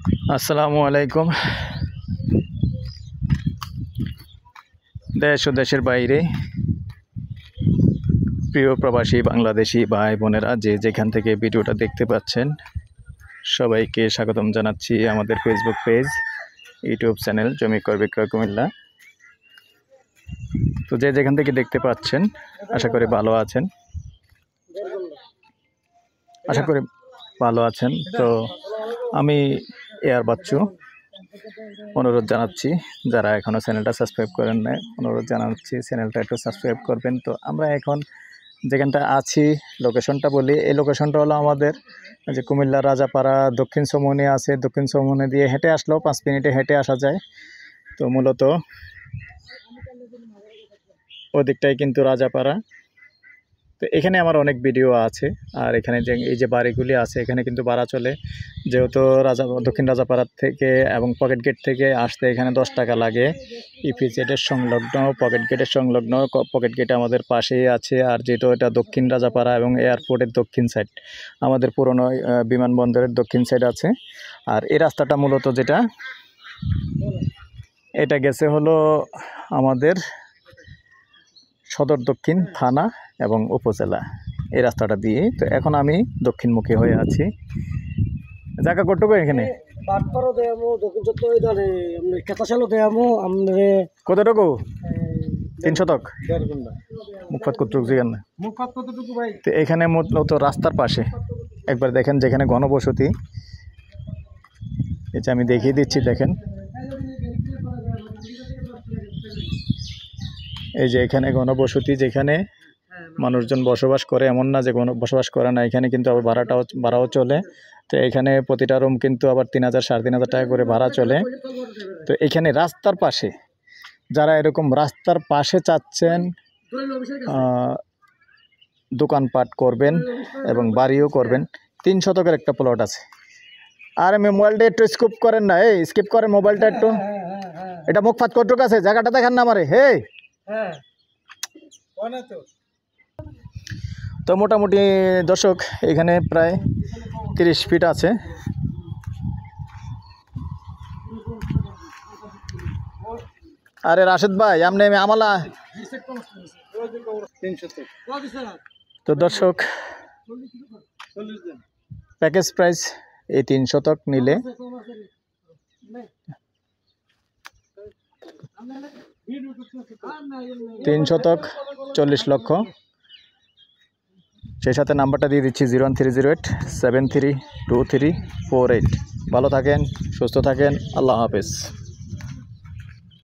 আসসালামু আলাইকুম। দেশ ও দেশের বাইরে প্রিয় প্রবাসী বাংলাদেশি ভাই বোনেরা যে যেখান থেকে ভিডিওটা দেখতে পাচ্ছেন সবাইকে স্বাগতম জানাচ্ছি আমাদের ফেসবুক পেজ, ইউটিউব চ্যানেল জমি ক্রয় বিক্রয় কুমিল্লা। তো যে যেখান থেকে দেখতে পাচ্ছেন আশা করি ভালো আছেন। তো আমি এয়ার বাচ্চু অনুরোধ জানাচ্ছি, যারা এখনও চ্যানেলটা সাবস্ক্রাইব করেন না অনুরোধ জানাচ্ছি চ্যানেলটা একটু সাবস্ক্রাইব করবেন। তো আমরা এখন যেখানটা আছি লোকেশনটা বলি, এই লোকেশনটা হলো আমাদের যে কুমিল্লা রাজাপাড়া দক্ষিণ চৌমুহনী আছে, দক্ষিণ চৌমুহনী দিয়ে হেঁটে আসলেও 5 মিনিটে হেঁটে আসা যায়। তো মূলত ওদিকটাই কিন্তু রাজাপাড়া। তো এখানে আমার অনেক ভিডিও আছে, আর এখানে যে এই যে বাড়িগুলি আছে এখানে কিন্তু ভাড়া চলে, যেহেতু দক্ষিণ রাজাপাড়ার থেকে এবং পকেট গেট থেকে আসতে এখানে 10 টাকা লাগে। ইপিজেডের সংলগ্ন পকেট গেটের সংলগ্ন পকেট গেট আমাদের পাশেই আছে। আর যেহেতু এটা দক্ষিণ রাজাপাড়া এবং এয়ারপোর্টের দক্ষিণ সাইড, আমাদের পুরনো বিমানবন্দরের দক্ষিণ সাইড আছে। আর এই রাস্তাটা মূলত যেটা এটা গেছে হলো আমাদের সদর দক্ষিণ থানা এবং উপজেলা, এই রাস্তাটা দিয়ে। তো এখন আমি দক্ষিণমুখী হয়ে আছি। জায়গা কতটুকু এখানে? কতটুকু? 3 শতক। মুখপাত কতটুকু জিগান না। তো এখানে মূলত রাস্তার পাশে একবার দেখেন যেখানে ঘনবসতি, এটা আমি দেখিয়ে দিচ্ছি। দেখেন এই যে এখানে ঘনবসতি, যেখানে মানুষজন বসবাস করে, এমন না যে বসবাস করে না, এখানে কিন্তু আবার ভাড়াও চলে। তো এখানে প্রতিটা রুম কিন্তু আবার 3000 3,500 টাকা করে ভাড়া চলে। তো এখানে রাস্তার পাশে যারা এরকম রাস্তার পাশে চাচ্ছেন দোকানপাট করবেন এবং বাড়িও করবেন, 3 শতকের একটা প্লট আছে। আর আমি মোবাইলটা একটু স্কিপ করেন না, এই স্কিপ করেন মোবাইলটা একটু। এটা মুখপাত কতটুকু আছে জায়গাটা দেখান না আমারে। হে তো মোটামুটি দর্শক এখানে প্রায় 30 ফিট আছে। আরে রাশেদ ভাই আপনি আমালা। তো দর্শক প্যাকেজ প্রাইস এই 3 শতক নিলে 3 শতক 40 লক্ষ। সেই সাথে নাম্বারটা দিয়ে দিচ্ছি 01308 732348। ভালো থাকেন, সুস্থ থাকেন, আল্লাহ হাফেজ।